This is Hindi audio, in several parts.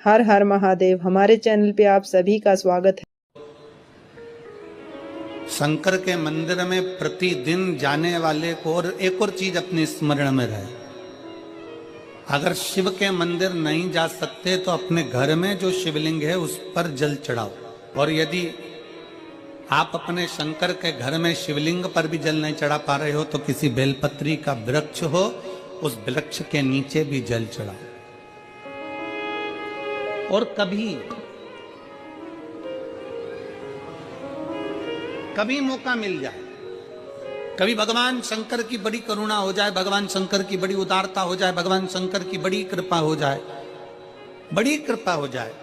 हर हर महादेव। हमारे चैनल पे आप सभी का स्वागत है। शंकर के मंदिर में प्रतिदिन जाने वाले को और एक और चीज अपने स्मरण में रहे, अगर शिव के मंदिर नहीं जा सकते तो अपने घर में जो शिवलिंग है उस पर जल चढ़ाओ। और यदि आप अपने शंकर के घर में शिवलिंग पर भी जल नहीं चढ़ा पा रहे हो तो किसी बेलपत्री का वृक्ष हो, उस वृक्ष के नीचे भी जल चढ़ाओ। और कभी मौका मिल जाए, कभी भगवान शंकर की बड़ी करुणा हो जाए, भगवान शंकर की बड़ी उदारता हो जाए, भगवान शंकर की बड़ी कृपा हो जाए, बड़ी कृपा हो जाए,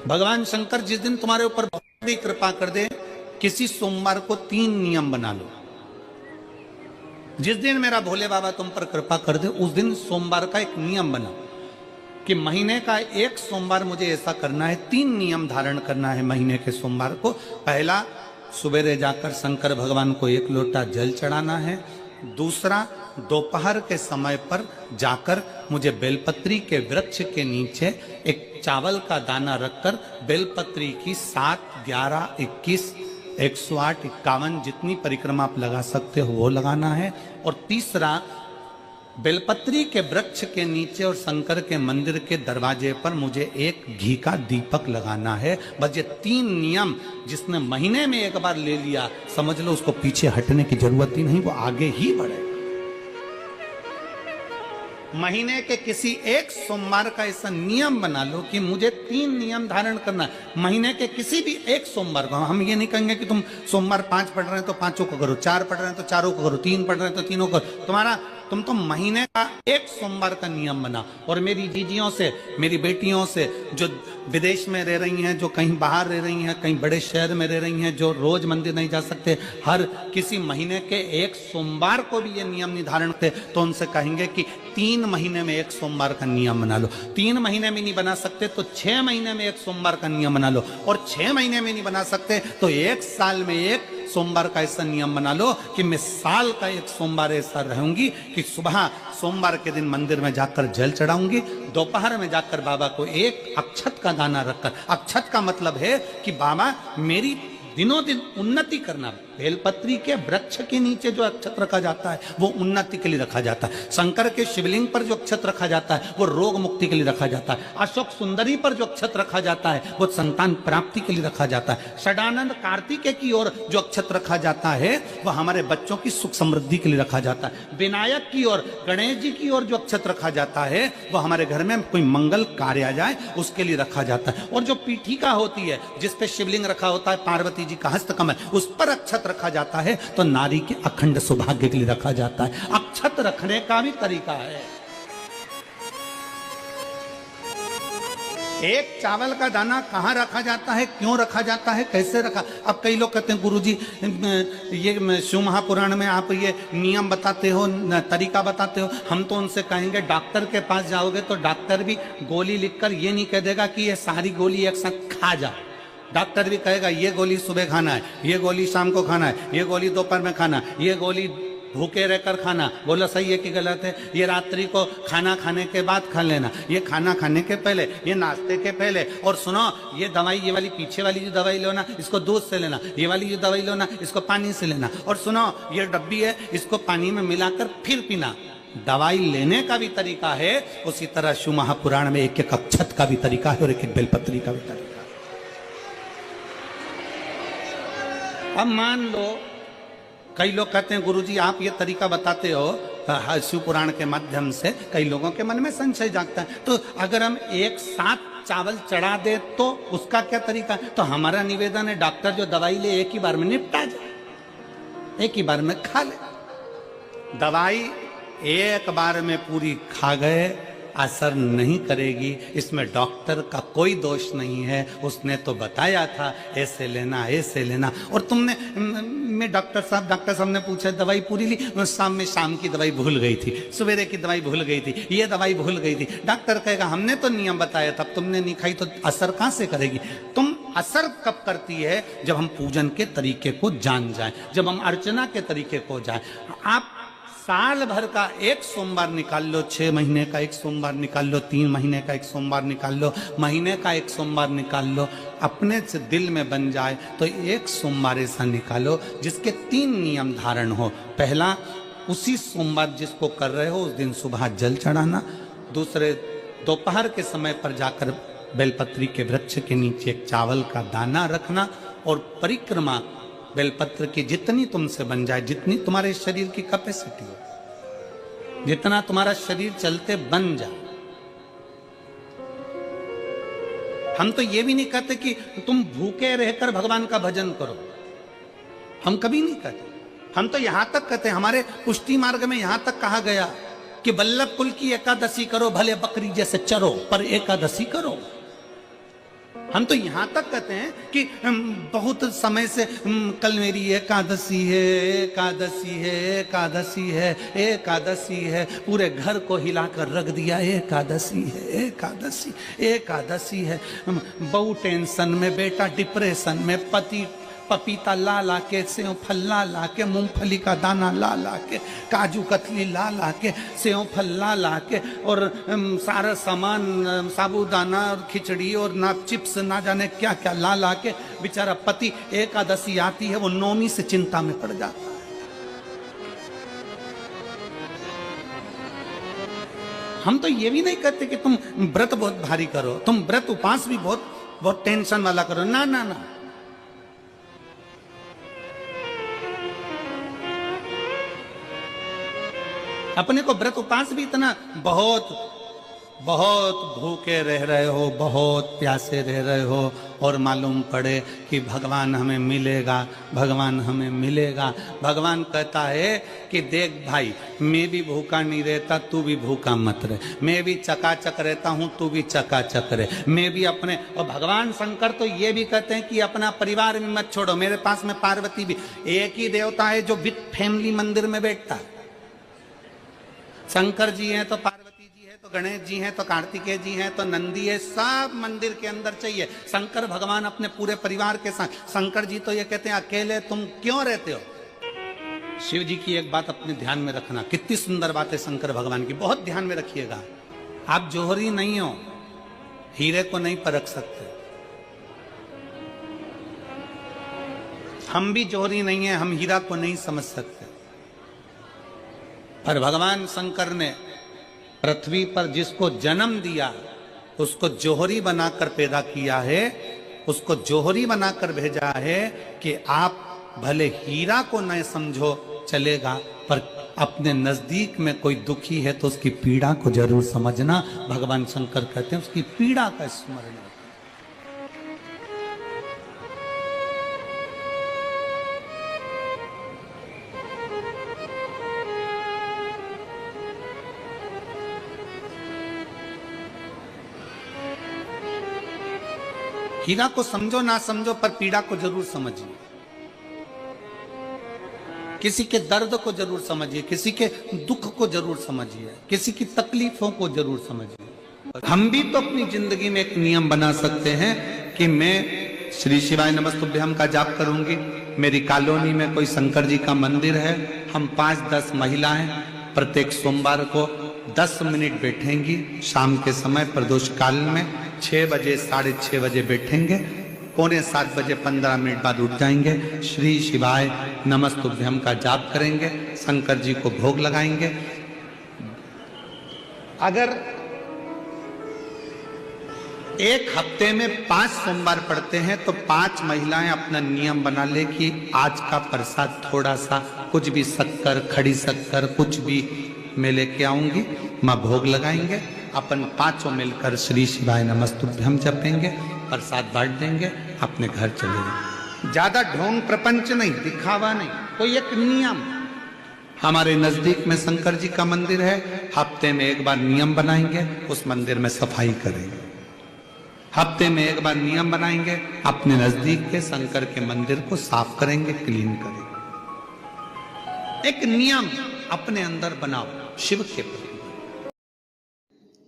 भगवान शंकर जिस दिन तुम्हारे ऊपर बहुत बड़ी कृपा कर दे, किसी सोमवार को 3 नियम बना लो। जिस दिन मेरा भोले बाबा तुम पर कृपा कर दे उस दिन सोमवार का एक नियम बना कि महीने का एक सोमवार मुझे ऐसा करना है, 3 नियम धारण करना है महीने के सोमवार को। पहला, सुबेरे जाकर शंकर भगवान को 1 लोटा जल चढ़ाना है। दूसरा, दोपहर के समय पर जाकर मुझे बेलपत्री के वृक्ष के नीचे एक चावल का दाना रखकर बेलपत्री की 7, 11, 21, 108, 51 जितनी परिक्रमा आप लगा सकते हो वो लगाना है। और तीसरा, बेलपत्री के वृक्ष के नीचे और शंकर के मंदिर के दरवाजे पर मुझे एक घी का दीपक लगाना है। बस ये 3 नियम जिसने महीने में एक बार ले लिया, समझ लो उसको पीछे हटने की जरूरत ही नहीं, वो आगे ही बढ़े। महीने के किसी एक सोमवार का ऐसा नियम बना लो कि मुझे 3 नियम धारण करना है महीने के किसी भी एक सोमवार को। हम ये नहीं कहेंगे कि तुम सोमवार 5 पढ़ रहे हैं तो 5 को करो, 4 पढ़ रहे हैं तो 4 को करो, 3 पढ़ रहे हैं तो 3 को करो। तुम तो महीने का एक सोमवार का नियम बना। और मेरी जीजियों से, मेरी बेटियों से जो विदेश में रह रही हैं, जो कहीं बाहर रह रही हैं, कहीं बड़े शहर में रह रही हैं, जो रोज मंदिर नहीं जा सकते, हर किसी महीने के एक सोमवार को भी ये नियम निर्धारण थे, तो उनसे कहेंगे कि 3 महीने में एक सोमवार का नियम बना लो। 3 महीने में नहीं बना सकते तो 6 महीने में एक सोमवार का नियम बना लो। और 6 महीने में नहीं बना सकते तो 1 साल में एक सोमवार का ऐसा नियम बना लो कि मैं साल का एक सोमवार ऐसा रहूंगी कि सुबह सोमवार के दिन मंदिर में जाकर जल चढ़ाऊंगी, दोपहर में जाकर बाबा को एक अक्षत का दाना रखकर, अक्षत का मतलब है कि बाबा मेरी दिनों दिन उन्नति करना। बेलपत्री के वृक्ष के नीचे जो अक्षत रखा जाता है वो उन्नति के लिए रखा जाता है। शंकर के शिवलिंग पर जो अक्षत रखा जाता है वो रोग मुक्ति के लिए रखा जाता है। अशोक सुंदरी पर जो अक्षत रखा जाता है वो संतान प्राप्ति के लिए रखा जाता है। षडानंद कार्तिकेय की ओर जो अक्षत रखा जाता है वह हमारे बच्चों की सुख समृद्धि के लिए रखा जाता है। विनायक की ओर, गणेश जी की ओर जो अक्षत रखा जाता है वह हमारे घर में कोई मंगल कार्य आ जाए उसके लिए रखा जाता है। और जो पीठिका होती है जिसपे शिवलिंग रखा होता है, पार्वती जी का हस्तकमल, उस पर अक्षत रखा जाता है तो नारी के अखंड सौभाग्य के लिए रखा जाता है। अक्षत रखने का भी तरीका है। एक चावल का दाना कहां रखा जाता है, क्यों रखा जाता है, कैसे रखा। अब कई लोग कहते हैं गुरुजी ये शिव महापुराण में आप ये नियम बताते हो, तरीका बताते हो। हम तो उनसे कहेंगे डॉक्टर के पास जाओगे तो डॉक्टर भी गोली लिखकर ये नहीं कह देगा कि ये सारी गोली एक साथ खा जा। डॉक्टर भी कहेगा ये गोली सुबह खाना है, ये गोली शाम को खाना है, ये गोली दोपहर में खाना, ये गोली भूखे रहकर खाना। बोला सही है कि गलत है? ये रात्रि को खाना खाने के बाद खा लेना, ये खाना खाने के पहले, ये नाश्ते के पहले। और सुनो, ये दवाई, ये वाली पीछे वाली जो दवाई लो ना इसको दूध से लेना, ये वाली जो दवाई लो ना इसको पानी से लेना। और सुनो, ये डब्बी है इसको पानी में मिलाकर फिर पीना। दवाई लेने का भी तरीका है, उसी तरह शिव महापुराण में एक एक अक्षत का भी तरीका है और एक एक बेलपत्री का भी तरीका। अब मान लो कई लोग कहते हैं गुरुजी आप ये तरीका बताते हो शिव पुराण के माध्यम से, कई लोगों के मन में संशय जागता है, तो अगर हम एक साथ चावल चढ़ा दे तो उसका क्या तरीका है? तो हमारा निवेदन है डॉक्टर जो दवाई ले एक ही बार में निपटा जाए, एक ही बार में खा ले। दवाई एक बार में पूरी खा गए असर नहीं करेगी, इसमें डॉक्टर का कोई दोष नहीं है। उसने तो बताया था ऐसे लेना, ऐसे लेना। और तुमने, मैं डॉक्टर साहब ने पूछा दवाई पूरी ली, शाम की दवाई भूल गई थी, सवेरे की दवाई भूल गई थी, ये दवाई भूल गई थी। डॉक्टर कहेगा हमने तो नियम बताया था, तुमने नहीं खाई तो असर कहां से करेगी? तुम असर कब करती है? जब हम पूजन के तरीके को जान जाए, जब हम अर्चना के तरीके को जाए। आप साल भर का एक सोमवार निकाल लो, 6 महीने का एक सोमवार निकाल लो, 3 महीने का एक सोमवार निकाल लो, महीने का एक सोमवार निकाल लो, अपने से दिल में बन जाए तो एक सोमवार ऐसा निकालो जिसके 3 नियम धारण हो। पहला, उसी सोमवार जिसको कर रहे हो उस दिन सुबह जल चढ़ाना। दूसरे, दोपहर के समय पर जाकर बेलपत्री के वृक्ष के नीचे एक चावल का दाना रखना और परिक्रमा बेलपत्र की जितनी तुमसे बन जाए, जितनी तुम्हारे शरीर की कैपेसिटी हो, जितना तुम्हारा शरीर चलते बन जाए। हम तो ये भी नहीं कहते कि तुम भूखे रहकर भगवान का भजन करो, हम कभी नहीं कहते। हम तो यहां तक कहते हैं, हमारे पुष्टि मार्ग में यहां तक कहा गया कि वल्लभ कुल की एकादशी करो, भले बकरी जैसे चरो पर एकादशी करो। हम तो यहां तक कहते हैं कि बहुत समय से कल मेरी एकादशी है, एकादशी है, एकादशी है, एकादशी है, पूरे घर को हिलाकर रख दिया, एकादशी है, एकादशी, एकादशी है। बहू टेंशन में, बेटा डिप्रेशन में, पति पपीता ला ला के, सेव फल ला ला के, मूंगफली का दाना ला ला के, काजू कतली ला ला के, सेव फल ला ला के, और सारा सामान, साबूदाना और खिचड़ी और ना चिप्स ना जाने क्या क्या ला ला के, बेचारा पति एकादशी आती है वो नौमी से चिंता में पड़ जाता है। हम तो ये भी नहीं कहते कि तुम व्रत बहुत भारी करो, तुम व्रत उपास भी बहुत बहुत टेंशन वाला करो, ना ना ना। अपने को व्रत उपास भी इतना बहुत बहुत भूखे रह रहे हो, बहुत प्यासे रह रहे हो, और मालूम पड़े कि भगवान हमें मिलेगा, भगवान हमें मिलेगा। भगवान कहता है कि देख भाई, मैं भी भूखा नहीं रहता, तू भी भूखा मत रहे, मैं भी चकाचक रहता हूँ, तू भी चकाचक रहे, मैं भी अपने। और भगवान शंकर तो ये भी कहते हैं कि अपना परिवार भी मत छोड़ो। मेरे पास में पार्वती भी, एक ही देवता है जो विद फैमिली मंदिर में बैठता है। शंकर जी हैं तो पार्वती जी है, तो गणेश जी हैं, तो कार्तिकेय जी हैं, तो नंदी है, सब मंदिर के अंदर चाहिए। शंकर भगवान अपने पूरे परिवार के साथ। शंकर जी तो ये कहते हैं अकेले तुम क्यों रहते हो। शिव जी की एक बात अपने ध्यान में रखना, कितनी सुंदर बात है शंकर भगवान की, बहुत ध्यान में रखिएगा। आप जौहरी नहीं हो, हीरे को नहीं परख सकते। हम भी जौहरी नहीं है, हम हीरा को नहीं समझ सकते। पर भगवान शंकर ने पृथ्वी पर जिसको जन्म दिया उसको जौहरी बनाकर पैदा किया है, उसको जौहरी बनाकर भेजा है कि आप भले हीरा को न समझो चलेगा, पर अपने नजदीक में कोई दुखी है तो उसकी पीड़ा को जरूर समझना। भगवान शंकर कहते हैं उसकी पीड़ा का स्मरण। हीरा को समझो ना समझो, पर पीड़ा को जरूर समझिए। किसी के दर्द को जरूर समझिए, किसी के दुख को जरूर समझिए, किसी की तकलीफों को जरूर समझिए। हम भी तो अपनी जिंदगी में एक नियम बना सकते हैं कि मैं श्री शिवाय नमस्तुभ्यम का जाप करूंगी। मेरी कॉलोनी में कोई शंकर जी का मंदिर है, हम 5-10 महिलाएं प्रत्येक सोमवार को 10 मिनट बैठेंगी। शाम के समय प्रदोष काल में 6 बजे 6:30 बजे बैठेंगे, 6:45 बजे 15 मिनट बाद उठ जाएंगे, श्री शिवाय नमस्तुभ्यम का जाप करेंगे, शंकर जी को भोग लगाएंगे। अगर एक हफ्ते में 5 सोमवार पड़ते हैं तो 5 महिलाएं अपना नियम बना ले कि आज का प्रसाद थोड़ा सा, कुछ भी शक्कर, खड़ी शक्कर, कुछ भी मैं लेके आऊंगी, माँ भोग लगाएंगे, अपन 5 मिलकर श्री शिवाय नमस्तुभ्यम जपेंगे, प्रसाद बांट देंगे, अपने घर चले जाएंगे। ज्यादा ढोंग प्रपंच नहीं, दिखावा नहीं, कोई एक नियम। हमारे नजदीक में शंकर जी का मंदिर है, हफ्ते में एक बार नियम बनाएंगे, उस मंदिर में सफाई करेंगे। हफ्ते में एक बार नियम बनाएंगे, अपने नजदीक के शंकर के मंदिर को साफ करेंगे, क्लीन करेंगे। एक नियम अपने अंदर बनाओ शिव के प्रति।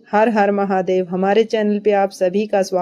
हर हर महादेव। हमारे चैनल पे आप सभी का स्वागत।